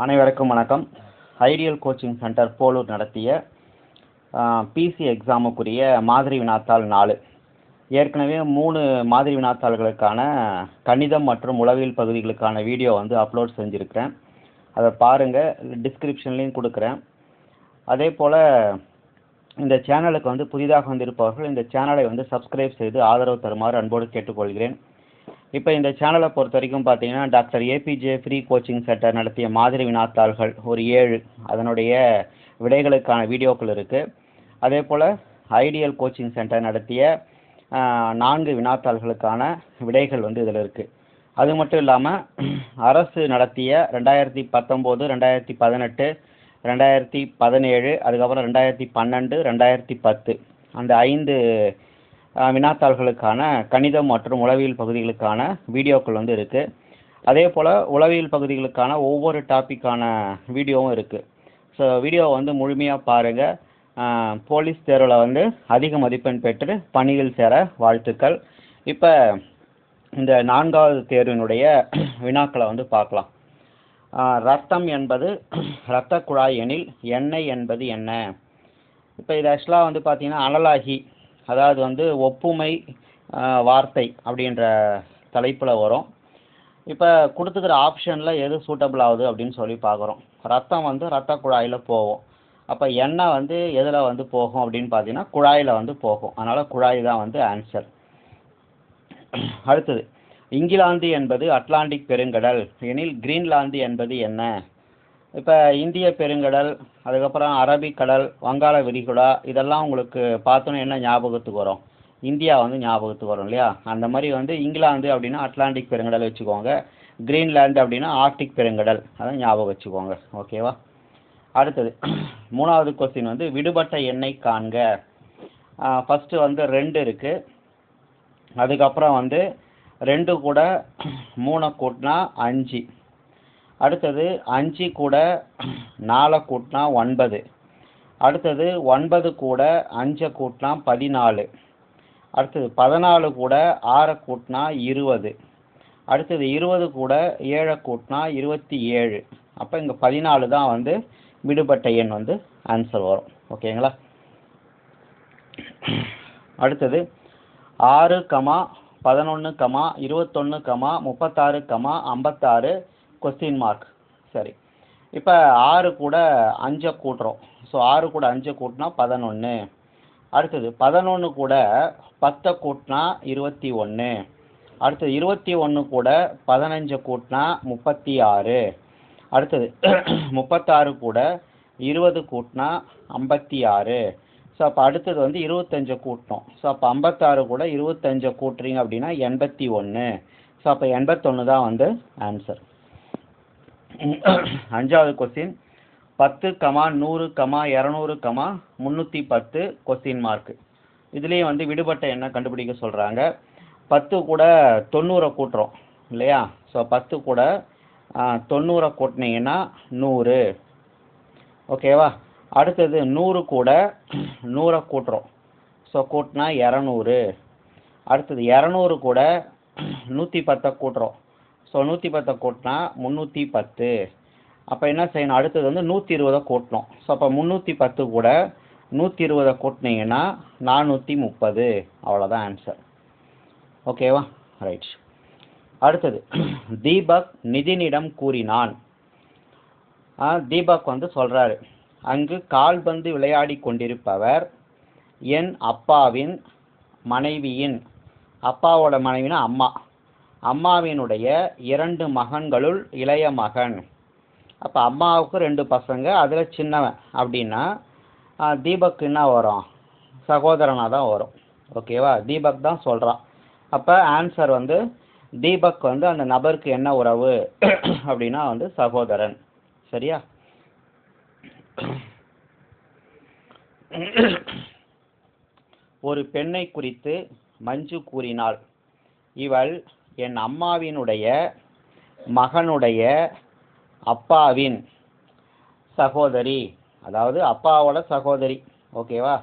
அனைவருக்கும் வணக்கம். Ideal coaching centre Polur நடத்திய பிசி எக்ஸாமுக்குரிய மாதிரி வினாத்தாள் 4. ஏற்கனவே 3 மாதிரி வினாத்தாள்களுக்கான கணிதம் மற்றும் உளவியல் பகுதிகளுக்கான வீடியோ அப்லோட் செஞ்சுருக்கிறேன். அதை பாருங்கள், டிஸ்கிரிப்ஷன்லேயும் கொடுக்குறேன். அதே போல் இந்த சேனலுக்கு புதிதாக வந்திருப்பவர்கள் இந்த சேனலை சப்ஸ்கிரைப் செய்து ஆதரவு தருமாறு அன்போடு கேட்டுக்கொள்கிறேன். இப்போ இந்த சேனலை பொறுத்த வரைக்கும் பார்த்தீங்கன்னா doctor APJ free coaching centre நடத்திய மாதிரி வினாத்தாள்கள் ஒரு 7, அதனுடைய விடைகளுக்கான வீடியோக்கள் இருக்குது. அதே போல் ஐடியல் கோச்சிங் சென்டர் நடத்திய 4 வினாத்தாள்களுக்கான விடைகள் இதில் இருக்குது. அது மட்டும் இல்லாமல் அரசு நடத்திய 2019, 2018, 2017, அதுக்கப்புறம் 2012, 2010 அந்த 5 வினாத்தாள்களுக்கான கணிதம் மற்றும் உளவியல் பகுதிகளுக்கான வீடியோக்கள் இருக்குது. அதே போல் உளவியல் பகுதிகளுக்கான ஒவ்வொரு டாப்பிக்கான வீடியோவும் இருக்குது. ஸோ வீடியோ முழுமையாக பாருங்கள். போலீஸ் தேர்வில் அதிக மதிப்பெண் பெற்று பணியில் சேர வாழ்த்துக்கள். இப்போ இந்த 4வது தேர்வினுடைய வினாக்களை பார்க்கலாம். ரத்தம் என்பது இரத்த குழாய் எனில் எண்ணெய் என்பது என்ன? இப்போ இது ஆக்சுவலாக பார்த்தீங்கன்னா அனலாகி, அதாவது ஒப்புமை வார்த்தை அப்படின்ற தலைப்பில் வரும். இப்போ கொடுத்துக்கிற ஆப்ஷனில் எது சூட்டபிள் ஆகுது அப்படின்னு சொல்லி பார்க்குறோம். ரத்தம் ரத்த குழாயில் போகும். அப்போ எண்ணெய் எதில் போகும் அப்படின்னு பார்த்தீங்கன்னா குழாயில் போகும். அதனால் குழாய் தான் ஆன்சர். அடுத்தது, இங்கிலாந்து என்பது அட்லாண்டிக் பெருங்கடல் எனில் கிரீன்லாந்து என்பது என்ன? இப்போ இந்திய பெருங்கடல், அதுக்கப்புறம் அரபிக்கடல், வங்காள விரிகுடா, இதெல்லாம் உங்களுக்கு பார்த்தோன்னே என்ன ஞாபகத்துக்கு வரும்? இந்தியா ஞாபகத்துக்கு வரும் இல்லையா? அந்த மாதிரி இங்கிலாந்து அப்படின்னா அட்லாண்டிக் பெருங்கடல் வச்சுக்கோங்க. கிரீன்லாந்து அப்படின்னா ஆர்க்டிக் பெருங்கடல், அதை ஞாபகம் வச்சுக்கோங்க. ஓகேவா? அடுத்தது 3வது கொஸ்டின் விடுபட்ட எண்ணை காண்க. ஃபஸ்ட்டு 2 இருக்குது. அதுக்கப்புறம் 2 கூட 3 கூட்டினா 5. அடுத்தது 5 கூட 4 கூட்டினா 9. அடுத்தது 9 கூட 5 கூட்டினா 14. அடுத்தது 14 கூட 6 கூட்டினா 20. அடுத்தது 20 கூட 7 கூட்டினா 27. அப்போ இங்கே 14 தான் விடுபட்ட எண் ஆன்சர் வரும். ஓகேங்களா? அடுத்தது 6, 11, 21, 36, 56 கொஸ்டின் மார்க். சரி, இப்போ 6 கூட 5 கூட்டுறோம். ஸோ 6 கூட 5 கூட்டினா 11. அடுத்தது 11 கூட 10 கூட்டினா 21. அடுத்தது 21 கூட 15 கூட்டினா 36. அடுத்தது 36 கூட 20 கூட்டினா 56. ஸோ அப்போ அடுத்தது 25 கூட்டணும். ஸோ அப்போ 56 கூட 25 கூட்டுறீங்க அப்படின்னா 81. ஸோ அப்போ 81 தான் ஆன்சர். 5வது கொஸ்டின் 10, 100, 200, 310 கொஸ்டின் மார்க். இதுலேயும் விடுபட்ட எண்ணை கண்டுபிடிக்க சொல்கிறாங்க. 10 கூட 90 கூட்டுறோம் இல்லையா? ஸோ 10 கூட 90 கூட்டினீங்கன்னா 100. ஓகேவா? அடுத்தது 100 கூட 100 கூட்டுறோம். ஸோ கூட்டினா 200. அடுத்தது 200 கூட 110 கூட்டுறோம். ஸோ 110 கூட்டினா 310. அப்போ என்ன செய்யணும்? அடுத்தது 120 கூட்டணும். ஸோ அப்போ 310 கூட 120 கூட்டினீங்கன்னா 430. அவ்வளோதான் ஆன்சர். ஓகேவா? ரைட். அடுத்தது, தீபக் நிதினிடம் கூறினான். தீபக் சொல்கிறாரு, அங்கு கால்பந்து விளையாடி கொண்டிருப்பவர் என் அப்பாவின் மனைவியின், அப்பாவோட மனைவினா அம்மா, அம்மாவினுடைய 2 மகன்களுள் இளைய மகன். அப்போ அம்மாவுக்கு 2 பசங்க, அதில் சின்னவன் அப்படின்னா தீபக் என்ன வரும்? சகோதரனாக தான் வரும். ஓகேவா? தீபக் தான் சொல்கிறான். அப்போ ஆன்சர் தீபக் அந்த நபருக்கு என்ன உறவு அப்படின்னா சகோதரன். சரியா? ஒரு பெண்ணை குறித்து மஞ்சு கூறினாள், இவள் என் அம்மாவினுடைய மகனுடைய அப்பாவின் சகோதரி, அதாவது அப்பாவோட சகோதரி. ஓகேவா?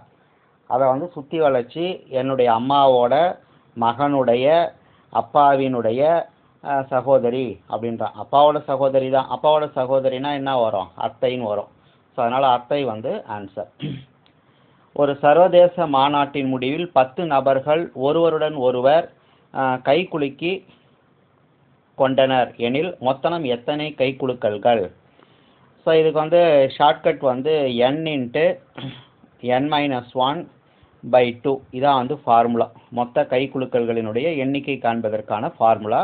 அதை சுற்றி வளைச்சி என்னுடைய அம்மாவோட மகனுடைய அப்பாவினுடைய சகோதரி அப்படின்றான். அப்பாவோட சகோதரி தான். அப்பாவோட சகோதரினா என்ன வரும்? அத்தைன்னு வரும். ஸோ அதனால் அத்தை வந்து ஆன்சர். ஒரு சர்வதேச மாநாட்டின் முடிவில் 10 நபர்கள் ஒருவருடன் ஒருவர் கைகுலுக்கி கொண்டனர் எனில் மொத்தம் எத்தனை கைகுலுக்கல்கள்? ஸோ இதுக்கு வந்து ஷார்ட்கட் வந்து n×n-1/2 இதான் வந்து ஃபார்முலா. மொத்த கைகுலுக்கல்களினுடைய எண்ணிக்கை காண்பதற்கான ஃபார்முலா.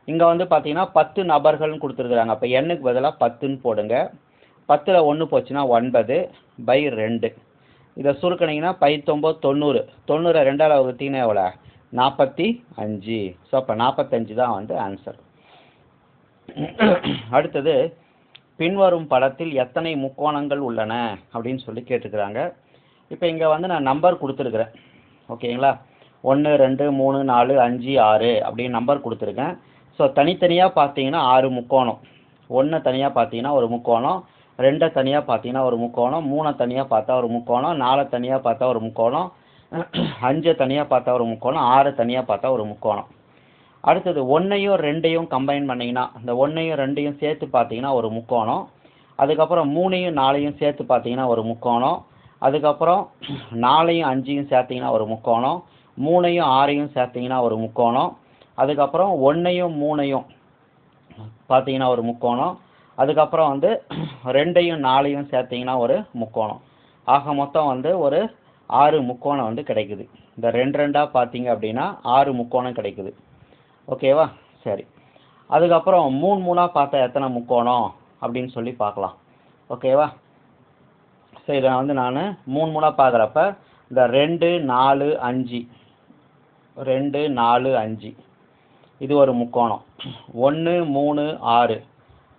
இங்கே வந்து பார்த்தீங்கன்னா 10 நபர்கள்னு கொடுத்துருக்குறாங்க. அப்போ எண்ணுக்கு பதிலாக 10ன்னு போடுங்க. 10ல் 1 போச்சுன்னா 9/2. இதை சுருக்கினீங்கன்னா 19 90. 90 2ஆல் வகுத்தீங்கன்னா எவ்வளோ? 45. ஸோ அப்போ 45 தான் வந்து ஆன்சர். அடுத்தது, பின்வரும் படத்தில் எத்தனை முக்கோணங்கள் உள்ளன அப்படின்னு சொல்லி கேட்டுக்கிறாங்க. இப்போ இங்கே வந்து நான் நம்பர் கொடுத்துருக்குறேன். ஓகேங்களா? 1 2 3 4 5 6 அப்படின்னு நம்பர் கொடுத்துருக்கேன். ஸோ தனித்தனியாக பார்த்தீங்கன்னா 6 முக்கோணம். 1 தனியாக பார்த்தீங்கன்னா ஒரு முக்கோணம், 2 தனியாக பார்த்தீங்கன்னா ஒரு முக்கோணம், 3 தனியாக பார்த்தா ஒரு முக்கோணம், 4 தனியாக பார்த்தா ஒரு முக்கோணம், 5 தனியாக பார்த்தா ஒரு முக்கோணம், 6 தனியாக பார்த்தா ஒரு முக்கோணம். அடுத்தது 1ஐயும் 2ஐயும் கம்பைன் பண்ணிங்கன்னா, இந்த 1ஐயும் 2ஐயும் சேர்த்து பார்த்தீங்கன்னா ஒரு முக்கோணம். அதுக்கப்புறம் 3ஐயும் 4ஐயும் சேர்த்து பார்த்தீங்கன்னா ஒரு முக்கோணம். அதுக்கப்புறம் 4ஐயும் 5ஐயும் சேர்த்திங்கன்னா ஒரு முக்கோணம். 3ஐயும் 6ஐயும் சேர்த்திங்கன்னா ஒரு முக்கோணம். அதுக்கப்புறம் 1ஐயும் 3ஐயும் பார்த்தீங்கன்னா ஒரு முக்கோணம். அதுக்கப்புறம் வந்து 2ஐயும் 4ஐயும் சேர்த்திங்கன்னா ஒரு முக்கோணம். ஆக மொத்தம் வந்து ஒரு 6 முக்கோணம் வந்து கிடைக்குது. இந்த 2 2ஆக பார்த்தீங்க அப்படின்னா 6 முக்கோணம் கிடைக்குது. ஓகேவா? சரி. அதுக்கப்புறம் 3 3ஆக பார்த்தா எத்தனை முக்கோணம் அப்படின்னு சொல்லி பார்க்கலாம். ஓகேவா? சரி, இதை வந்து நான் 3 3ஆக பார்க்குறப்ப இந்த 2 4 5 2 4 5 இது ஒரு முக்கோணம். 1 3 6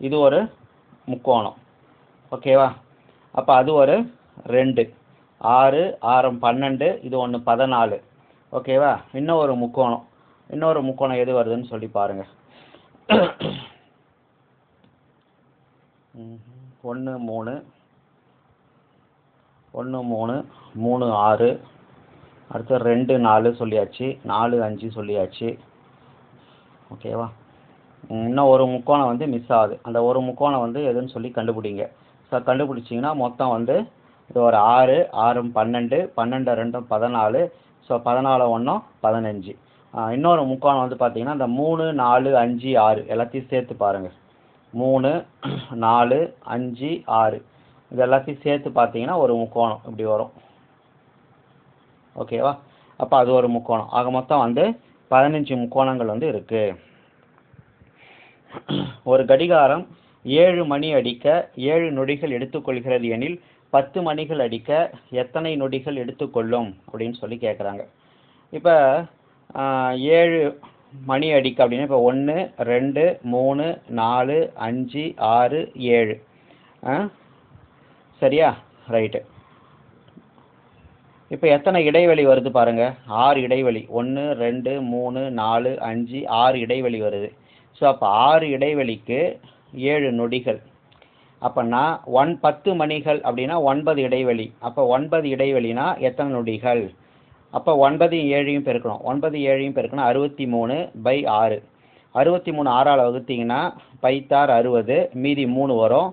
இது ஒரு முக்கோணம். ஓகேவா? அப்போ அது ஒரு 2 6 6 12 இது ஒன்று 14. ஓகேவா? இன்னொரு முக்கோணம். இன்னொரு முக்கோணம் எது வருதுன்னு சொல்லி பாருங்கள். 1 3 1 3 3 6 அடுத்து 2 4 சொல்லியாச்சு, 4 5 சொல்லியாச்சு. ஓகேவா? இன்னும் ஒரு முக்கோணம் வந்து மிஸ் ஆகுது. அந்த ஒரு முக்கோணம் வந்து எதுன்னு சொல்லி கண்டுபிடிங்க. ஸோ கண்டுபிடிச்சிங்கன்னா மொத்தம் வந்து இது ஒரு 6 6 12 12 2 14. ஸோ 14 1 15. இன்னொரு முக்கோணம் வந்து பார்த்தீங்கன்னா இந்த 3 4 5 6 எல்லாத்தையும் சேர்த்து பாருங்கள். 3 4 5 6 இது எல்லாத்தையும் சேர்த்து பார்த்தீங்கன்னா ஒரு முக்கோணம் இப்படி வரும். ஓகேவா? அப்போ அது ஒரு முக்கோணம். ஆக மொத்தம் வந்து 15 முக்கோணங்கள் வந்து இருக்குது. ஒரு கடிகாரம் 7 மணி அடிக்க 7 நொடிகள் எடுத்துக்கொள்கிறது எனில் 10 மணிகள் அடிக்க எத்தனை நொடிகள் எடுத்துக்கொள்ளும் அப்படின்னு சொல்லி கேட்குறாங்க. இப்போ 7 மணி அடிக்க அப்படின்னா இப்போ 1 2 3 4 5 6 7. சரியா? ரைட்டு. இப்போ எத்தனை இடைவெளி வருது பாருங்கள். 6 இடைவெளி. 1 2 3 4 5 6 இடைவெளி வருது. ஸோ அப்போ 6 இடைவெளிக்கு 7 நொடிகள். அப்போனா 10 மணிகள் அப்படின்னா 9 இடைவெளி. அப்போ 9 இடைவெளினா எத்தனை நொடிகள்? அப்போ 9 7ஐயும் பெருக்கணும். 9 7ஐயும் பெருக்கணும் 63/6. 63 6ஆல் வகுத்தீங்கன்னா 5×6 60, மீதி 3 வரும்.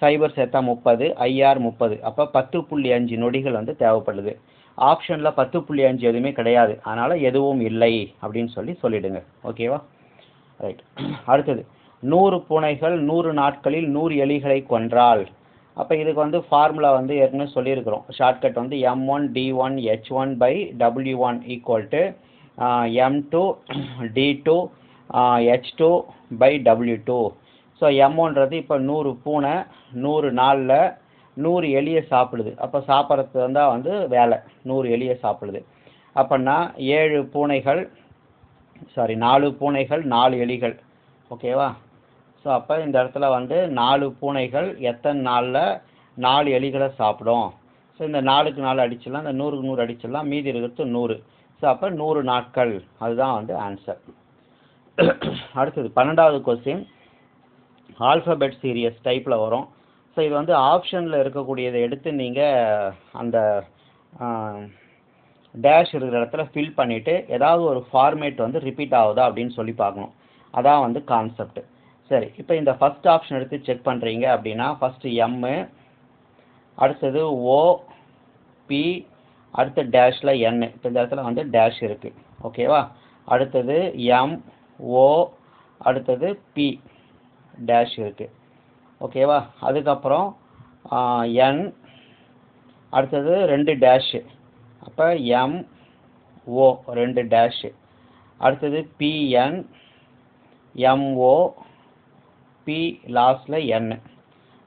0 சேர்த்தா 30, 5×6 30. அப்போ 10.5 நொடிகள் வந்து தேவைப்படுது. ஆப்ஷனில் 10.5 எதுவுமே கிடையாது. அதனால் எதுவும் இல்லை அப்படின்னு சொல்லிடுங்க. ஓகேவா? ரைட். அடுத்தது 100 பூனைகள் 100 நாட்களில் 100 எலிகளை கொன்றால். அப்போ இதுக்கு வந்து ஃபார்முலா வந்து ஏற்கனவே சொல்லியிருக்கிறோம். ஷார்ட்கட் வந்து M1 D1 H1/W1 = M2 D2 H2/W2. So M1ன்றது இப்போ 100 பூனை 100 நாளில் 100 எலியை சாப்பிடுது. அப்போ சாப்பிட்றது வந்தால் வந்து வேலை 100 எலியை சாப்பிடுது. அப்போன்னா 4 பூனைகள் 4 எலிகள். ஓகேவா? ஸோ அப்போ இந்த இடத்துல வந்து 4 பூனைகள் எத்தனை நாளில் 4 எலிகளை சாப்பிடும். ஸோ இந்த 4க்கு 4 அடிச்சிடலாம், இந்த 100க்கு 100 அடிச்சிடலாம், மீதி இருக்கிறது 100. ஸோ அப்போ 100 நாட்கள். அதுதான் வந்து ஆன்சர். அடுத்தது 12வது கொஸ்டின் ஆல்ஃபபெட் சீரியஸ் டைப்பில் வரும். ஸோ இது வந்து ஆப்ஷனில் இருக்கக்கூடியதை எடுத்து நீங்கள் அந்த டேஷ் இருக்கிற இடத்துல ஃபில் பண்ணிவிட்டு ஏதாவது ஒரு ஃபார்மேட் வந்து ரிப்பீட் ஆகுதா அப்படின்னு சொல்லி பார்க்கணும். அதான் வந்து கான்செப்ட். சரி, இப்போ இந்த ஃபர்ஸ்ட் ஆப்ஷன் எடுத்து செக் பண்ணுறீங்க அப்படின்னா ஃபஸ்ட்டு எம்மு, அடுத்தது ஓ, பி, அடுத்த டேஷில் என். இப்போ இந்த இடத்துல வந்து டேஷ் இருக்குது. ஓகேவா? அடுத்தது எம், ஓ, அடுத்தது பி டேஷ் இருக்குது. ஓகேவா? அதுக்கப்புறம் என், அடுத்தது 2 டேஷு. அப்போ எம், ஓ 2 டேஷு. அடுத்தது பிஎன், எம்ஓ, பி லாஸ்டில் என்.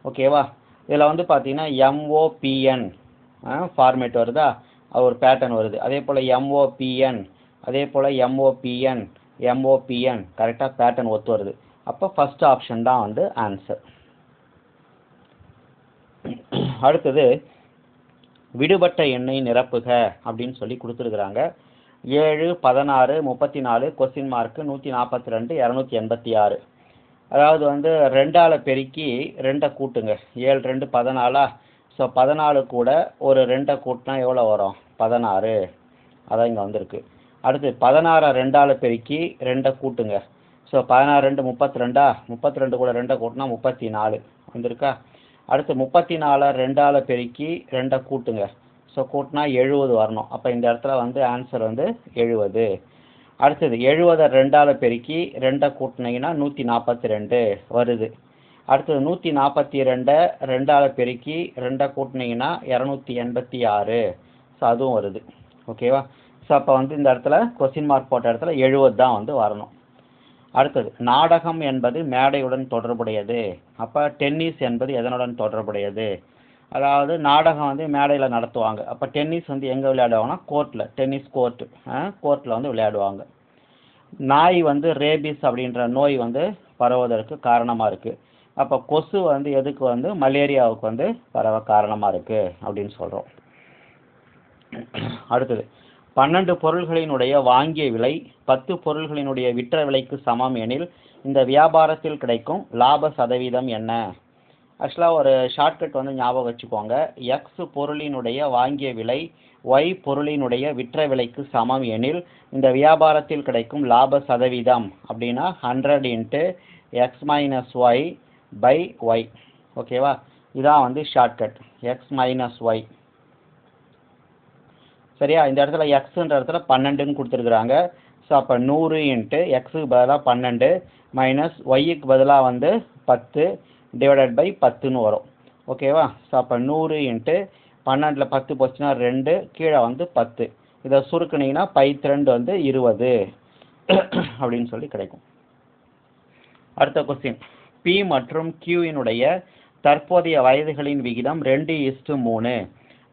ஓகேவா? இதில் வந்து பார்த்தீங்கன்னா எம்ஓபிஎன் ஃபார்மேட் வருதா, அது ஒரு பேட்டர்ன் வருது. அதே போல் எம்ஓபிஎன், அதே போல் எம்ஓபிஎன், எம்ஓபிஎன் கரெக்டாக பேட்டர்ன் ஒத்து வருது. அப்போ ஃபஸ்ட் ஆப்ஷன் தான் வந்து ஆன்சர். அடுத்தது விடுபட்ட எண்ணை நிரப்புக அப்படின்னு சொல்லி கொடுத்துருக்குறாங்க. 7, 16, 34, கொஸ்டின் மார்க்கு 142, 286. அதாவது வந்து 2ஆல் பெருக்கி 2 கூட்டுங்க. 7 2 14. ஸோ 14 கூட ஒரு 2 கூட்டினா எவ்வளோ வரும்? 16. அதான் இங்கே வந்திருக்கு. அடுத்து 16 2ஆல் பெருக்கி 2 கூட்டுங்க. ஸோ 16 2 32. 32 கூட 2 கூட்டினா 34 வந்திருக்கா? அடுத்து 34 2ஆல் பெருக்கி 2 கூட்டுங்க. ஸோ கூட்டினா 70 வரணும். அப்போ இந்த இடத்துல வந்து ஆன்சர் வந்து 70. அடுத்தது 70 2ஆல் பெருக்கி 2 கூட்டினீங்கன்னா 142 வருது. அடுத்தது 142 2ஆல் பெருக்கி 2 கூட்டினீங்கன்னா 286. ஸோ அதுவும் வருது. ஓகேவா? ஸோ அப்போ வந்து இந்த இடத்துல கொஸ்டின் மார்க் போட்ட இடத்துல 70 தான் வந்து வரணும். அடுத்தது நாடகம் என்பது மேடையுடன் தொடர்புடையது. அப்போ டென்னிஸ் என்பது எதனுடன் தொடர்புடையது? அதாவது நாடகம் வந்து மேடையில் நடத்துவாங்க. அப்போ டென்னிஸ் வந்து எங்கே விளையாடுவாங்கன்னா கோர்ட்டில், டென்னிஸ் கோர்ட்டில் வந்து விளையாடுவாங்க. நாய் வந்து ரேபிஸ் அப்படின்ற நோய் வந்து பரவுவதற்கு காரணமாக இருக்குது. அப்போ கொசு வந்து எதுக்கு வந்து மலேரியாவுக்கு வந்து பரவ காரணமாக இருக்குது அப்படின்னு சொல்கிறோம். அடுத்தது 12 பொருள்களினுடைய வாங்கிய விலை 10 பொருள்களினுடைய விற்ற விலைக்கு சமம் எனில் இந்த வியாபாரத்தில் கிடைக்கும் லாப சதவீதம் என்ன? ஆக்சுவலாக ஒரு ஷார்ட்கட் வந்து ஞாபகம் வச்சுக்கோங்க. எக்ஸ் பொருளினுடைய வாங்கிய விலை ஒய் பொருளினுடைய விற்ற விலைக்கு சமம் எனில் இந்த வியாபாரத்தில் கிடைக்கும் லாப சதவீதம் அப்படின்னா 100 × x - y / y. ஓகேவா? இதான் வந்து ஷார்ட்கட் x - y. சரியா? இந்த இடத்துல எக்ஸுன்ற இடத்துல 12ன்னு கொடுத்துருக்குறாங்க. ஸோ அப்போ 100 × எக்ஸுக்கு பதிலாக 12 மைனஸ் ஒய்க்கு பதிலாக வந்து 10 / 10ன்னு வரும். ஓகேவா? ஸோ அப்போ 100 × 12ல் 10 போச்சுன்னா 2, கீழே வந்து 10. இதை சுருக்குனீங்கன்னா 5×2 வந்து 20 அப்படின்னு சொல்லி கிடைக்கும். அடுத்த கொஸ்டின், பி மற்றும் கியூவினுடைய தற்போதைய வயதுகளின் விகிதம் 2:3.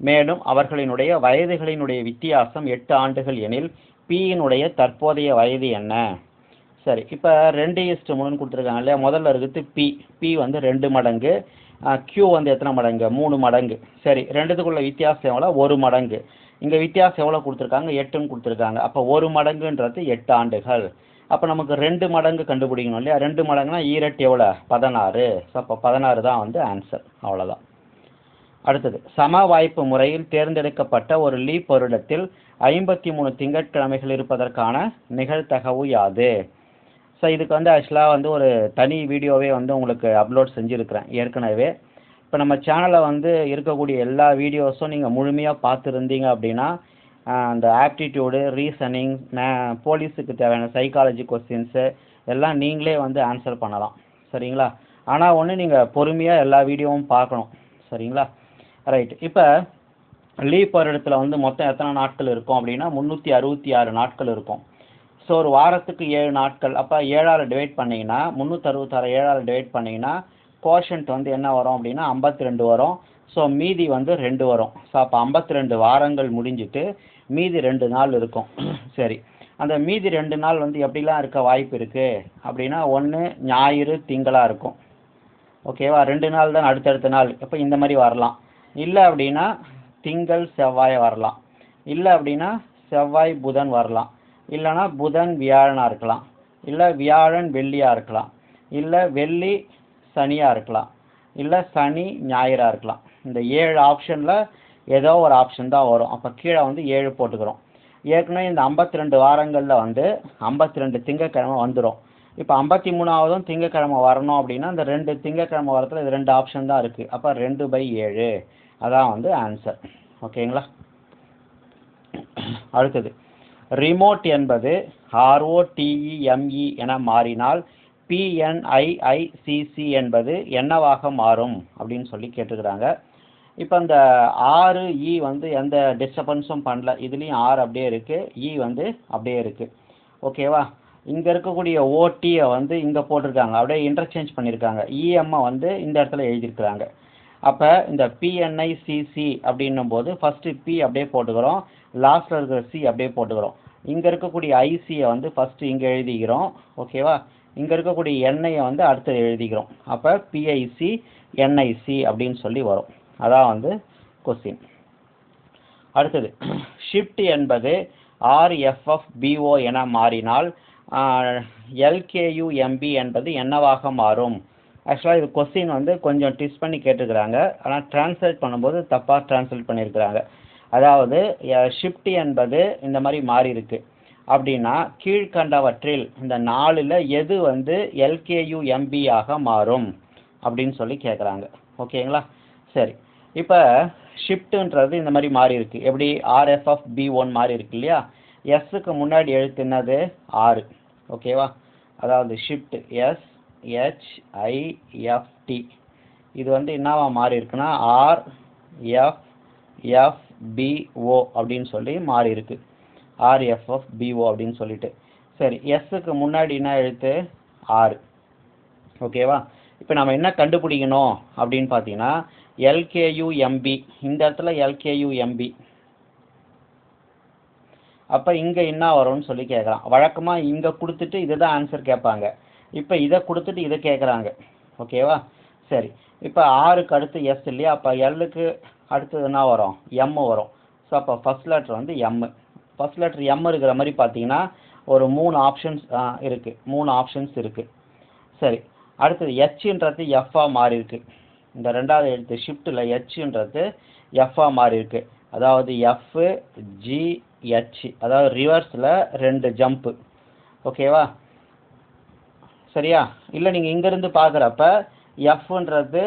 மேலும் அவர்களினுடைய வயதுகளினுடைய வித்தியாசம் 8 ஆண்டுகள் எனில் பியினுடைய தற்போதைய வயது என்ன? சரி, இப்போ 2:3 கொடுத்துருக்காங்க இல்லையா? முதல்ல இருக்குது பி வந்து 2 மடங்கு, கியூ வந்து எத்தனை மடங்கு? 3 மடங்கு. சரி, ரெண்டுத்துக்குள்ள வித்தியாசம் எவ்வளோ? 1 மடங்கு. இங்கே வித்தியாசம் எவ்வளோ கொடுத்துருக்காங்க? 8ன்னு கொடுத்துருக்காங்க. அப்போ 1 மடங்குன்றது 8 ஆண்டுகள். அப்போ நமக்கு 2 மடங்கு கண்டுபிடிக்கணும் இல்லையா? 2 மடங்குனா ஈரட்டு எவ்வளோ? 16. ஸோ அப்போ 16 தான் வந்து ஆன்சர். அவ்வளோதான். அடுத்தது சம வாய்ப்பு முறையில் தேர்ந்தெடுக்கப்பட்ட ஒரு லீப் வருடத்தில் 53 திங்கட்கிழமைகள் இருப்பதற்கான நிகழ்தகவு யாது? ஸோ இதுக்கு வந்து ஆக்சுவலாக வந்து ஒரு தனி வீடியோவே வந்து உங்களுக்கு அப்லோட் செஞ்சுருக்கிறேன் ஏற்கனவே. இப்போ நம்ம சேனலில் வந்து இருக்கக்கூடிய எல்லா வீடியோஸும் நீங்கள் முழுமையாக பார்த்துருந்தீங்க அப்படின்னா அந்த ஆப்டிடியூடு, ரீசனிங், போலீஸுக்கு தேவையான சைக்காலஜி கொஸ்டின்ஸு எல்லாம் நீங்களே வந்து ஆன்சர் பண்ணலாம். சரிங்களா? ஆனால் ஒன்று நீங்கள் பொறுமையாக எல்லா வீடியோவும் பார்க்கணும். சரிங்களா? ரைட். இப்போ லீப் வருடத்தில் வந்து மொத்தம் எத்தனை நாட்கள் இருக்கும் அப்படின்னா 366 நாட்கள் இருக்கும். ஸோ ஒரு வாரத்துக்கு 7 நாட்கள். அப்போ 7ஆல் டிவைட் பண்ணிங்கன்னா 366 7ஆல் டிவைட் பண்ணிங்கன்னா கோஷன்ட் வந்து என்ன வரும் அப்படின்னா 52 வரும். ஸோ மீதி வந்து 2 வரும். ஸோ அப்போ 52 வாரங்கள் முடிஞ்சிட்டு மீதி 2 நாள் இருக்கும். சரி, அந்த மீதி 2 நாள் வந்து எப்படிலாம் இருக்க வாய்ப்பு இருக்குது அப்படின்னா, ஒன்று ஞாயிறு திங்களாக இருக்கும். ஓகேவா? 2 நாள் தான் அடுத்தடுத்த நாள். இப்போ இந்த மாதிரி வரலாம். இல்லை அப்படின்னா திங்கள் செவ்வாய் வரலாம். இல்லை அப்படின்னா செவ்வாய் புதன் வரலாம். இல்லைனா புதன் வியாழனாக இருக்கலாம். இல்லை வியாழன் வெள்ளியாக இருக்கலாம். இல்லை வெள்ளி சனியாக இருக்கலாம். இல்லை சனி ஞாயிறாக இருக்கலாம். இந்த 7 ஆப்ஷனில் ஏதோ ஒரு ஆப்ஷன் தான் வரும். அப்போ கீழே வந்து 7 போட்டுக்கிறோம். ஏற்கனவே இந்த 52 வாரங்களில் வந்து 52 திங்கட்கிழமை வந்துடும். இப்போ 53ஆவதும் திங்கக்கிழமை வரணும் அப்படின்னா இந்த 2 திங்கக்கிழமை வரத்தில் இது 2 ஆப்ஷன் தான் இருக்குது. அப்போ 2/7 அதான் வந்து ஆன்சர். ஓகேங்களா? அடுத்தது ரிமோட் என்பது ROTEME என மாறினால் PNIICC என்பது என்னவாக மாறும் அப்படின்னு சொல்லி கேட்டுக்கிறாங்க. இப்போ இந்த 6E வந்து எந்த டிஸ்டர்பன்ஸும் பண்ணல, இதுலேயும் 6 அப்படியே இருக்குது, E வந்து அப்படியே இருக்குது. ஓகேவா? இங்கே இருக்கக்கூடிய ஓடியை வந்து இங்கே போட்டிருக்காங்க, அப்படியே இன்டர்சேஞ்ச் பண்ணியிருக்காங்க. இஎம்ஐ வந்து இந்த இடத்துல எழுதியிருக்கிறாங்க. அப்போ இந்த PNICC அப்படின்னும் போது ஃபஸ்ட்டு P அப்படியே போட்டுக்கிறோம், லாஸ்ட்டில் இருக்கிற C அப்படியே போட்டுக்கிறோம். இங்கே இருக்கக்கூடிய ஐசியை வந்து ஃபஸ்ட்டு இங்கே எழுதிக்கிறோம். ஓகேவா? இங்கே இருக்கக்கூடிய எண்ணெயை வந்து அடுத்து எழுதிக்கிறோம். அப்போ PIC NIC அப்படின்னு சொல்லி வரும். அதான் வந்து கொஸ்டின். அடுத்தது ஷிஃப்ட் என்பது RFFBO என மாறினால் LKUMB என்பது என்னவாக மாறும்? ஆக்சுவலாக இது கொஸ்டின் வந்து கொஞ்சம் ட்விஸ்ட் பண்ணி கேட்டுக்கிறாங்க, ஆனால் டிரான்ஸ்லேட் பண்ணும்போது தப்பாக டிரான்ஸ்லேட் பண்ணியிருக்கிறாங்க. அதாவது ஷிஃப்ட் என்பது இந்த மாதிரி மாறி இருக்கு அப்படின்னா கீழ்கண்டவற்றில் இந்த 4ல் எது வந்து LKUMB ஆக மாறும் அப்படின்னு சொல்லி கேட்குறாங்க. ஓகேங்களா? சரி, இப்போ ஷிஃப்ட்டுன்றது இந்த மாதிரி மாறி இருக்கு. எப்படி RFFB1 மாறி இருக்கு இல்லையா? எஸ்ஸுக்கு முன்னாடி எழுத்து என்னது? 6. ஓகேவா? அதாவது ஷிஃப்ட் SHIFT இது வந்து என்னவா மாறி இருக்குன்னா RFFBO அப்படின்னு சொல்லி மாறி இருக்கு. RFFBO அப்படின்னு சொல்லிட்டு. சரி, எஸ்ஸுக்கு முன்னாடி என்ன எழுத்து? 6. ஓகேவா? இப்போ நம்ம என்ன கண்டுபிடிக்கணும் அப்படின்னு பார்த்தீங்கன்னா LKUMB, இந்த இடத்துல LKUMB. அப்போ இங்கே என்ன வரும்னு சொல்லி கேட்குறான். வழக்கமாக இங்கே கொடுத்துட்டு இதை தான் ஆன்சர் கேட்பாங்க. இப்போ இதை கொடுத்துட்டு இதை கேட்குறாங்க. ஓகேவா? சரி, இப்போ 6க்கு அடுத்து எஸ் இல்லையா? அப்போ எல்லுக்கு அடுத்தது என்ன வரும்? எம் வரும். ஸோ அப்போ ஃபஸ்ட் லெட்டர் வந்து எம். ஃபஸ்ட் லெட்டர் எம் இருக்கிற மாதிரி பார்த்தீங்கன்னா ஒரு 3 ஆப்ஷன்ஸ் இருக்குது. 3 ஆப்ஷன்ஸ் இருக்குது. சரி, அடுத்தது ஹெச்ன்றது எஃப்ஆ மாறி இருக்கு. இந்த ரெண்டாவது எழுத்து ஷிஃப்ட்டில் ஹெச்ன்றது எஃப்ஆ மாறி இருக்கு. அதாவது FGH, அதாவது ரிவர்ஸில் 2 ஜம்ப்பு. ஓகேவா? சரியா? இல்லை நீங்கள் இங்கேருந்து பார்க்குறப்ப எஃப்ன்றது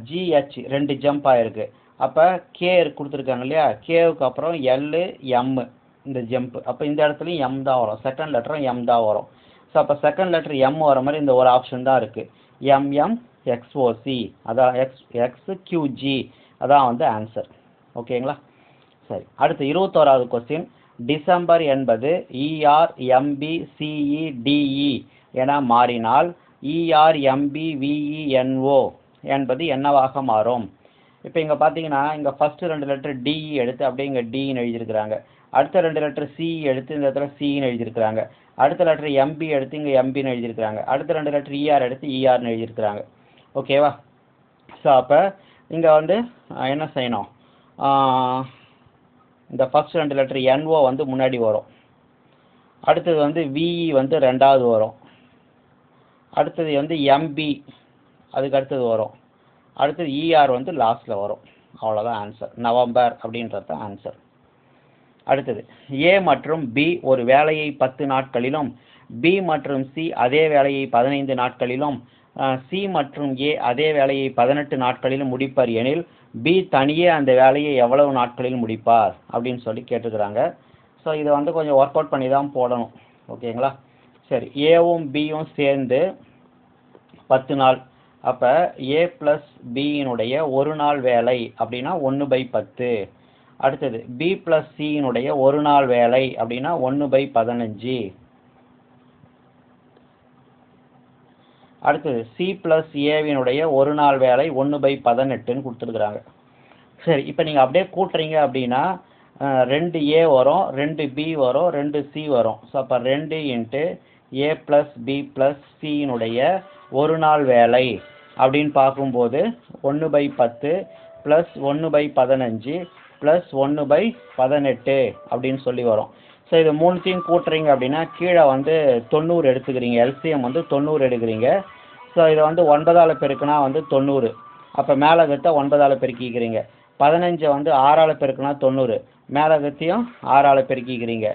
GH 2 ஜம்ப் ஆகிருக்கு. அப்போ கே கொடுத்துருக்காங்க இல்லையா? கேவுக்கு அப்புறம் எல்லு எம் இந்த ஜம்ப்பு. அப்போ இந்த இடத்துலையும் எம் தான் வரும், செகண்ட் லெட்டரும் எம் தான் வரும். ஸோ அப்போ செகண்ட் லெட்டர் எம் வர மாதிரி இந்த ஒரு ஆப்ஷன் தான் இருக்குது. MMXOC, அதான் XQG, அதான் வந்து ஆன்சர். ஓகேங்களா? சரி, அடுத்து 21வது கொஸ்டின். டிசம்பர் என்பது ERMBCEDE என மாறினால் ERMBVENO என்பது என்னவாக மாறும்? இப்போ இங்கே பார்த்தீங்கன்னா இங்கே ஃபஸ்ட்டு 2 லெட்டர் டிஇ எடுத்து அப்படியே இங்கே டின்னு எழுதியிருக்கிறாங்க. அடுத்த 2 லெட்டர் சிஇ எடுத்து இந்த இடத்துல சின்னு எழுதியிருக்கிறாங்க. அடுத்த லெட்டர் எம்பி எடுத்து இங்கே எம்பின்னு எழுதியிருக்கிறாங்க. அடுத்த 2 லெட்டர் இஆர் எடுத்து இஆர்னு எழுதியிருக்கிறாங்க. ஓகேவா? ஸோ அப்போ இங்கே வந்து என்ன செய்யணும்? இந்த ஃபஸ்ட் 2 லெட்டர் NO வந்து முன்னாடி வரும். அடுத்தது வந்து VE வந்து 2வது வரும். அடுத்தது வந்து MB அதுக்கு அடுத்தது வரும். அடுத்தது ER வந்து லாஸ்ட்டில் வரும். அவ்வளோதான் ஆன்சர். நவம்பர் அப்படின்றது ஆன்சர். அடுத்தது A மற்றும் B ஒரு வேலையை 10 நாட்களிலும் B மற்றும் C அதே வேலையை 15 நாட்களிலும் C மற்றும் A அதே வேலையை 18 நாட்களிலும் முடிப்பார் எனில் B தனியே அந்த வேலையை எவ்வளவு நாட்களில் முடிப்பார் அப்படின்னு சொல்லி கேட்டுக்கிறாங்க. ஸோ இதை வந்து கொஞ்சம் ஒர்க் அவுட் பண்ணி தான் போடணும். ஓகேங்களா? சரி, ஏவும் பியும் சேர்ந்து 10 நாள். அப்போ A + Bயினுடைய ஒரு நாள் வேலை அப்படின்னா 1/10. அடுத்தது B + Cயினுடைய ஒரு நாள் வேலை அப்படின்னா 1/15. அடுத்தது C + Aவினுடைய ஒரு நாள் வேலை 1/18ன்னு கொடுத்துருக்குறாங்க. சரி, இப்போ நீங்கள் அப்படியே கூட்டுறீங்க அப்படின்னா 2A வரும், 2B வரும், 2C வரும். ஸோ அப்போ 2 × A + B + Cயினுடைய ஒரு நாள் வேலை அப்படின்னு பார்க்கும்போது 1/10 + 1/15 + 1/18 அப்படின்னு சொல்லி வரும். ஸோ இது மூணுத்தையும் கூட்டுறீங்க அப்படின்னா கீழே வந்து 90 எடுத்துக்கிறீங்க. எல்சிஎம் வந்து 90 எடுக்கிறீங்க. ஸோ இதை வந்து 9ஆல் பெருக்குனா வந்து 90. அப்போ மேலே கற்ற 9ஆல் பெருக்கிக்கிறீங்க. 15 வந்து 6ஆல் பெருக்குனா 90. மேலே கத்தியும் 6ஆல் பெருக்கிக்கிறீங்க.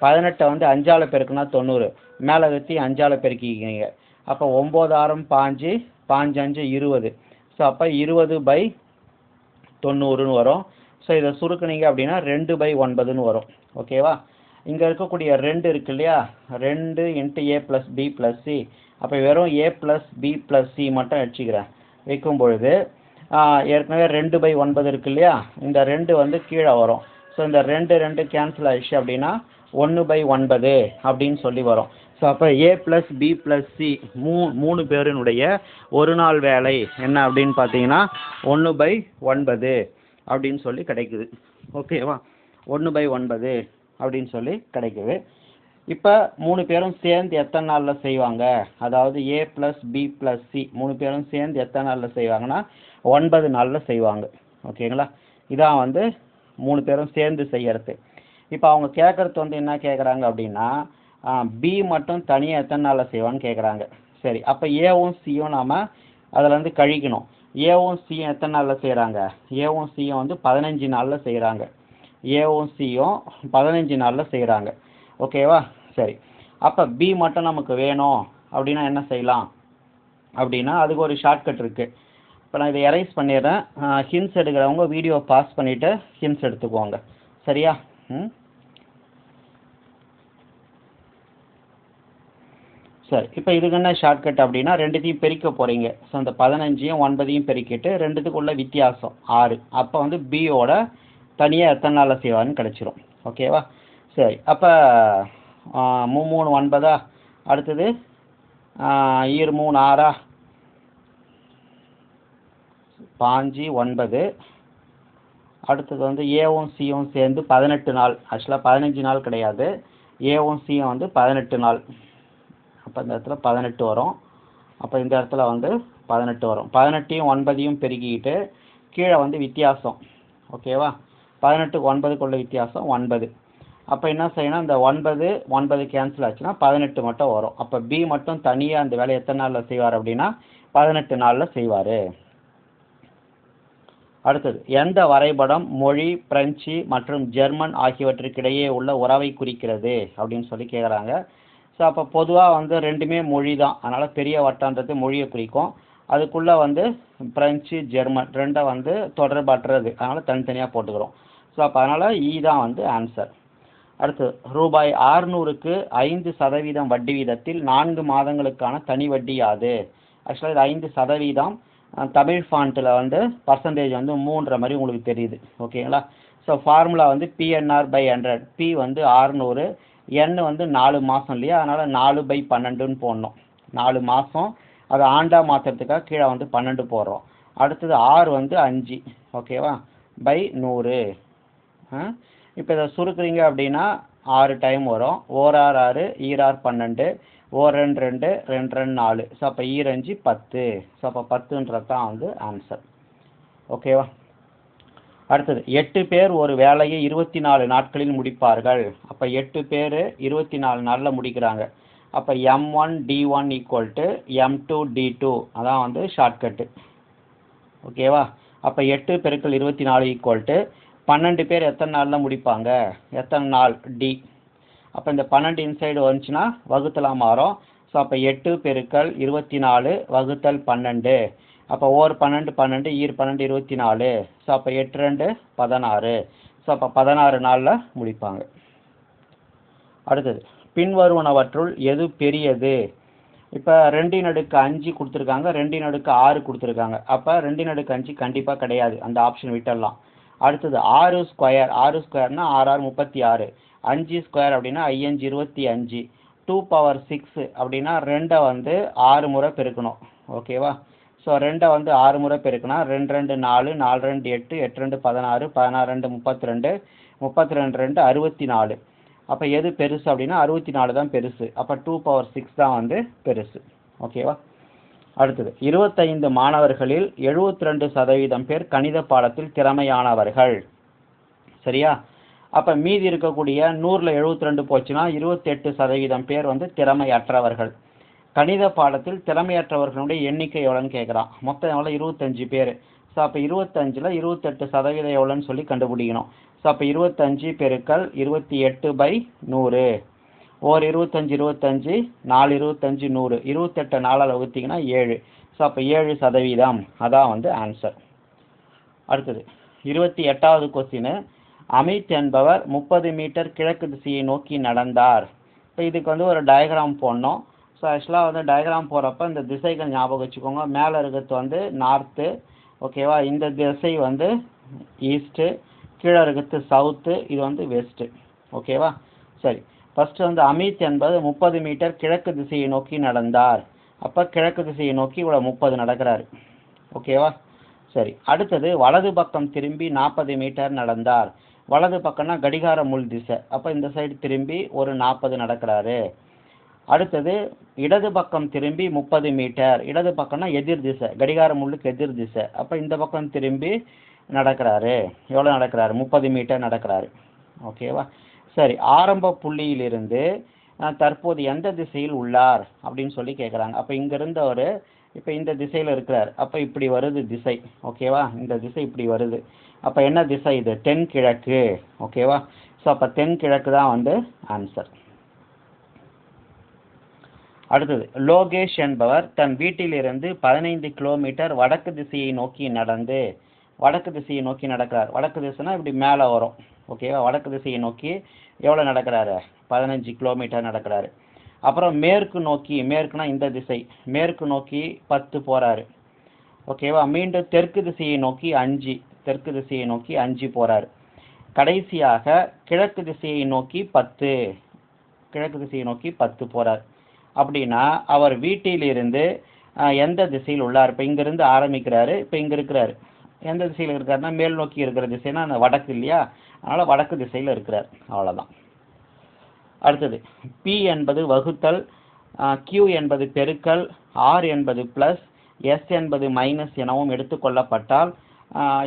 18 வந்து 5ஆல் பெருக்குனா 90, மேலே வச்சு 5ஆல் பெருக்கிக்கிங்க. அப்போ 9 ஆரம் 5, 5 5 20. ஸோ அப்போ 20/90ன்னு வரும். ஸோ இதை சுருக்குனீங்க அப்படின்னா 2/9ன்னு வரும். ஓகேவா? இங்கே இருக்கக்கூடிய 2 இருக்கு இல்லையா, 2 × a + b + c. அப்போ வெறும் a + b + c மட்டும் வச்சுக்கிறேன். வைக்கும் பொழுது ஏற்கனவே 2/9 இருக்கு இல்லையா, இந்த 2 வந்து கீழே வரும். ஸோ இந்த 2 கேன்சல் ஆயிடுச்சு அப்படின்னா 1/9 அப்படின்னு சொல்லி வரும். ஸோ அப்போ a + b + c மூணு பேருனுடைய ஒரு நாள் வேலை என்ன அப்படின்னு பார்த்தீங்கன்னா 1/9 அப்படின்னு சொல்லி கிடைக்குது. ஓகேவா? 1/9 அப்படின்னு சொல்லி கிடைக்குது. இப்போ 3 பேரும் சேர்ந்து எத்தனை நாளில் செய்வாங்க, அதாவது a + b + c 3 பேரும் சேர்ந்து எத்தனை நாளில் செய்வாங்கன்னா 9 நாளில் செய்வாங்க. ஓகேங்களா? இதான் வந்து 3 பேரும் சேர்ந்து செய்யறது. இப்போ அவங்க கேட்குறது வந்து என்ன கேட்குறாங்க அப்படின்னா b மட்டும் தனியாக எத்தனை நாளில் செய்வான்னு கேட்குறாங்க. சரி, அப்போ ஏவும் சியும் நாம் அதில் வந்து கழிக்கணும். ஏவும் சியும் எத்தனை நாளில் செய்கிறாங்க, ஏவும் சியும் வந்து 15 நாளில் செய்கிறாங்க. ஏவும் சியும் 15 நாளில் செய்கிறாங்க. ஓகேவா? சரி, அப்போ பி மட்டும் நமக்கு வேணும் அப்படின்னா என்ன செய்யலாம் அப்படின்னா அதுக்கு ஒரு ஷார்ட்கட் இருக்குது. இப்போ நான் இதை எரைஸ் பண்ணிடுறேன். ஹின்ஸ் எடுக்கிறவங்க வீடியோ பாஸ் பண்ணிவிட்டு ஹின்ஸ் எடுத்துக்குவாங்க. சரியா? சரி, இப்போ இதுக்கு என்ன ஷார்ட்கட் அப்படின்னா ரெண்டுத்தையும் பெருக்க போகிறீங்க. ஸோ அந்த 15ஐயும் 9ஐயும் பெருக்கிட்டு ரெண்டுத்துக்குள்ள வித்தியாசம் 6. அப்போ வந்து பியோட தனியாக எத்தனை நாளில் செய்வான்னு கிடச்சிரும். ஓகேவா? சரி, அப்போ 3 9, அடுத்தது 2 3 6, 5 9, அடுத்தது வந்து ஏவும் சியும் சேர்ந்து 18 நாள். ஆக்சுவலாக 15 நாள் கிடையாது, ஏவும் சியும் வந்து 18 நாள். அப்போ இந்த இடத்துல 18 வரும். அப்போ இந்த இடத்துல வந்து 18 வரும். 18ஐயும் 9ஐயும் பெருக்கிக்கிட்டு கீழே வந்து வித்தியாசம். ஓகேவா? 18க்கு 9க்குள்ள வித்தியாசம் 9. அப்போ என்ன செய்யணும், இந்த 9 கேன்சல் ஆச்சுன்னா 18 மட்டும் வரும். அப்போ பி மட்டும் தனியாக அந்த வேலையை எத்தனை நாளில் செய்வார் அப்படின்னா 18 நாளில் செய்வார். அடுத்தது, எந்த வரைபடம் மொழி பிரெஞ்சு மற்றும் ஜெர்மன் ஆகியவற்றுக்கிடையே உள்ள உறவை குறிக்கிறது அப்படின்னு சொல்லி கேட்குறாங்க. ஸோ அப்போ பொதுவாக வந்து ரெண்டுமே மொழி தான், அதனால் பெரிய வட்டன்றது மொழியை குறிக்கும். அதுக்குள்ளே வந்து பிரெஞ்சு ஜெர்மன் ரெண்டை வந்து தொடர்பற்றது, அதனால் தனித்தனியாக போட்டுக்கிறோம். ஸோ அப்போ அதனால் தான் வந்து ஆன்சர். அடுத்து, ரூபாய் 600க்கு 5% வட்டி வீதத்தில் 4 மாதங்களுக்கான தனி வட்டி யாது? ஆக்சுவலாக இது 5%. தமிழ் ஃபாண்ட்டில் வந்து பர்சன்டேஜ் வந்து 3 மாதிரி உங்களுக்கு தெரியுது. ஓகேங்களா? ஸோ ஃபார்முலா வந்து PNR/100. P வந்து 600, N வந்து 4 மாதம் இல்லையா, அதனால் 4/12ன்னு போடணும். 4 மாதம், அதை ஆண்டா மாற்றுறதுக்காக கீழே வந்து 12 போடுறோம். அடுத்தது R வந்து 5. ஓகேவா? /100. இப்போ இதை சுருக்குறீங்க அப்படின்னா 6 டைம் வரும். ஓரார் 6, ஈரார் 12, ஓர் 2 2, 2 2 4. ஸோ அப்போ ஈரஞ்சு 10. ஸோ அப்போ 10ன்றது தான் வந்து ஆன்சர். ஓகேவா? அடுத்தது, 8 பேர் ஒரு வேலையை 24 நாட்களில் முடிப்பார்கள். அப்போ 8 பேர் 24 நாளில் முடிக்கிறாங்க. அப்போ M1 D1 = M2 D2, அதான் வந்து ஷார்ட்கட்டு. ஓகேவா? அப்போ 8 × 24 12 பேர் எத்தனை நாளில் முடிப்பாங்க, எத்தனை நாள் D. அப்போ இந்த 12 இன்சைடு வந்துச்சுன்னா வகுத்தலாம் மாறும். ஸோ அப்போ 8 × 24 / 12. அப்போ ஓர் 12 12, ஈர் 12 24. ஸோ அப்போ 8 2 16. ஸோ அப்போ 16 நாளில் முடிப்பாங்க. அடுத்தது, பின்வருவனவற்றுள் எது பெரியது? இப்போ 2/5 கொடுத்துருக்காங்க, 2/6 கொடுத்துருக்காங்க. அப்போ 2/5 கண்டிப்பாக கிடையாது, அந்த ஆப்ஷன் விட்டுடலாம். அடுத்தது 6 ஸ்கொயர். 6 ஸ்கொயர்னா 6 6 36. 5 ஸ்கொயர் அப்படின்னா 5 25. 2/6 அப்படின்னா 2 வந்து 6 முறை பெருக்கணும். ஓகேவா? ஸோ 2 வந்து 6 முறை பெருக்கினா 2 2 4, 4 2 8, 8 2 16, 16 2 32, 32 2 64. அப்போ எது பெருசு அப்படின்னா 64 தான் பெருசு. அப்போ 2/6 தான் வந்து பெருசு. ஓகேவா? அடுத்தது, 25 மாணவர்களில் 72% பேர் கணித பாடத்தில் திறமையானவர்கள். சரியா? அப்போ மீதி இருக்கக்கூடிய 100ல் 72 போச்சுன்னா 28% பேர் வந்து திறமையற்றவர்கள். கணித பாடத்தில் திறமையற்றவர்களுடைய எண்ணிக்கை எவ்வளோன்னு கேட்குறான். மொத்தம் எவ்வளோ? 25 பேர். ஸோ அப்போ 25ல் 28% எவ்வளோன்னு சொல்லி கண்டுபிடிக்கணும். ஸோ அப்போ 25 பெருக்கல் 28/100 ஓர் 25 25 4 25 100 28 4ஆல் வகுத்தீங்கன்னா 7. ஸோ அப்போ 7% அதான் வந்து ஆன்சர். அடுத்தது 28வது கொஸ்டின். அமித் என்பவர் 30 மீட்டர் கிழக்கு திசையை நோக்கி நடந்தார். இப்போ இதுக்கு வந்து ஒரு டயக்ராம் போடணும். ஸோ ஆக்சுவலாக வந்து டயக்ராம் போகிறப்ப இந்த திசைகள் ஞாபகம் வச்சுக்கோங்க. மேலே இருக்கிறது வந்து நார்த்து, ஓகேவா, இந்த திசை வந்து ஈஸ்ட்டு, கீழே இருக்கிறது சவுத்து, இது வந்து வெஸ்ட்டு, ஓகேவா. சரி, ஃபஸ்ட்டு வந்து அமித் என்பது 30 மீட்டர் கிழக்கு திசையை நோக்கி நடந்தார். அப்போ கிழக்கு திசையை நோக்கி இவ்வளோ 30 நடக்கிறாரு, ஓகேவா. சரி, அடுத்தது வலது பக்கம் திரும்பி 40 மீட்டர் நடந்தார். வலது பக்கம்னா கடிகார முள் திசை, அப்போ இந்த சைடு திரும்பி ஒரு 40 நடக்கிறாரு. அடுத்தது இடது பக்கம் திரும்பி 30 மீட்டர், இடது பக்கம்னா எதிர் திசை, கடிகார முள்ளுக்கு எதிர் திசை, அப்போ இந்த பக்கம் திரும்பி நடக்கிறாரு. எவ்வளோ நடக்கிறாரு? 30 மீட்டர் நடக்கிறாரு, ஓகேவா. சரி, ஆரம்ப புள்ளியிலிருந்து தற்போது எந்த திசையில் உள்ளார் அப்படின்னு சொல்லி கேட்குறாங்க. அப்போ இங்கிருந்து அவர் இப்போ இந்த திசையில் இருக்கிறார். அப்போ இப்படி வருது திசை, ஓகேவா. இந்த திசை இப்படி வருது. அப்போ என்ன திசை இது? தென்கிழக்கு, ஓகேவா. ஸோ அப்போ தென்கிழக்கு தான் வந்து ஆன்சர். அடுத்தது லோகேஷ் என்பவர் தன் வீட்டிலிருந்து 15 கிலோமீட்டர் வடக்கு திசையை நோக்கி நடந்து, வடக்கு திசையை நோக்கி நடக்கிறார். வடக்கு திசைனா இப்படி மேலே வரும், ஓகேவா. வடக்கு திசையை நோக்கி எவ்வளோ நடக்கிறாரு? 15 கிலோமீட்டர் நடக்கிறாரு. அப்புறம் மேற்கு நோக்கி, மேற்குனா இந்த திசை, மேற்கு நோக்கி 10 போகிறாரு, ஓகேவா. மீண்டும் தெற்கு திசையை நோக்கி 5, தெற்கு திசையை நோக்கி 5 போகிறாரு. கடைசியாக கிழக்கு திசையை நோக்கி 10, கிழக்கு திசையை நோக்கி 10 போகிறார். அப்படின்னா அவர் வீட்டிலிருந்து எந்த திசையில் உள்ளார்? இப்போ இங்கிருந்து ஆரம்பிக்கிறாரு, இப்போ இங்கே இருக்கிறாரு. எந்த திசையில் இருக்காருன்னா மேல் நோக்கி இருக்கிற திசைனா அந்த வடக்கு இல்லையா, அதனால் வடக்கு திசையில் இருக்கிறார், அவ்வளோதான். அடுத்தது P என்பது வகுத்தல், Q என்பது பெருக்கல், R என்பது ப்ளஸ், S என்பது மைனஸ் எனவும் எடுத்துக்கொள்ளப்பட்டால்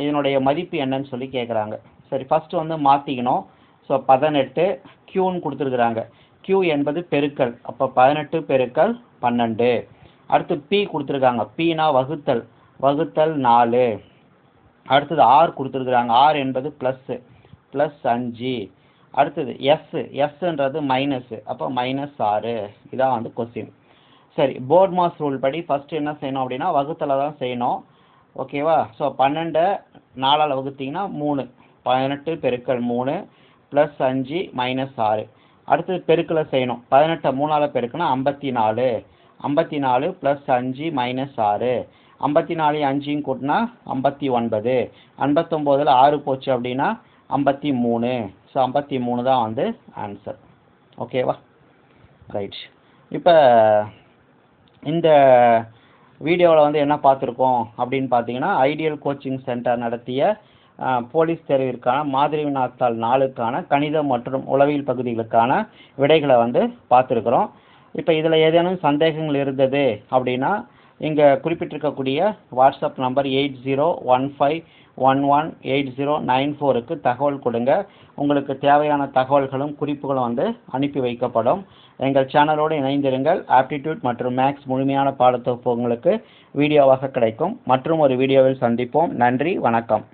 இதனுடைய மதிப்பு என்னன்னு சொல்லி கேட்குறாங்க. சரி, ஃபஸ்ட்டு வந்து மாற்றிக்கணும். ஸோ 18 Qன்னு கொடுத்துருக்குறாங்க. Q என்பது பெருக்கல், அப்போ 18 பெருக்கல் 12. அடுத்து P கொடுத்துருக்காங்க, Pனா வகுத்தல், வகுத்தல் 4. அடுத்தது R கொடுத்துருக்குறாங்க, R என்பது ப்ளஸ்ஸு, ப்ளஸ் 5. அடுத்தது எஸ்ன்றது மைனஸு, அப்போ -6. இதான் வந்து கொஸ்டின். சரி, போர்ட் மாஸ் ரூல் படி ஃபஸ்ட்டு என்ன செய்யணும் அப்படின்னா வகுத்தலை தான் செய்யணும், ஓகேவா. ஸோ 12 4ஆல் வகுத்தீங்கன்னா 3, 18 பெருக்கல் 3 ப்ளஸ் 5 -6. அடுத்தது பெருக்கலை செய்யணும். 18 3ஆல் பெருக்குனா 54, 54 ப்ளஸ் 5 -6, 54 5 கூட்டினா 59, 59ல் 6 போச்சு அப்படின்னா 53. ஸோ 53 தான் வந்து ஆன்சர், ஓகேவா. ரைட், இப்போ இந்த வீடியோவில் வந்து என்ன பார்த்துருக்கோம் அப்படின்னு பார்த்தீங்கன்னா ஐடியல் கோச்சிங் சென்டர் நடத்திய போலீஸ் தேர்விற்கான மாதிரி வினாத்தாள் 4க்கான கணிதம் மற்றும் உளவியல் பகுதிகளுக்கான விடைகளை வந்து பார்த்துருக்குறோம். இப்போ இதில் ஏதேனும் சந்தேகங்கள் இருந்தது அப்படின்னா இங்கே குறிப்பிட்டிருக்கக்கூடிய வாட்ஸ்அப் நம்பர் 8015118094க்கு தகவல் கொடுங்க. உங்களுக்கு தேவையான தகவல்களும் குறிப்புகளும் வந்து அனுப்பி வைக்கப்படும். எங்கள் சேனலோடு இணைந்திருங்கள். ஆப்டிடியூட் மற்றும் மேக்ஸ் முழுமையான பாடத்தொகுப்பு உங்களுக்கு வீடியோவாக கிடைக்கும். மற்றும் ஒரு வீடியோவில் சந்திப்போம். நன்றி, வணக்கம்.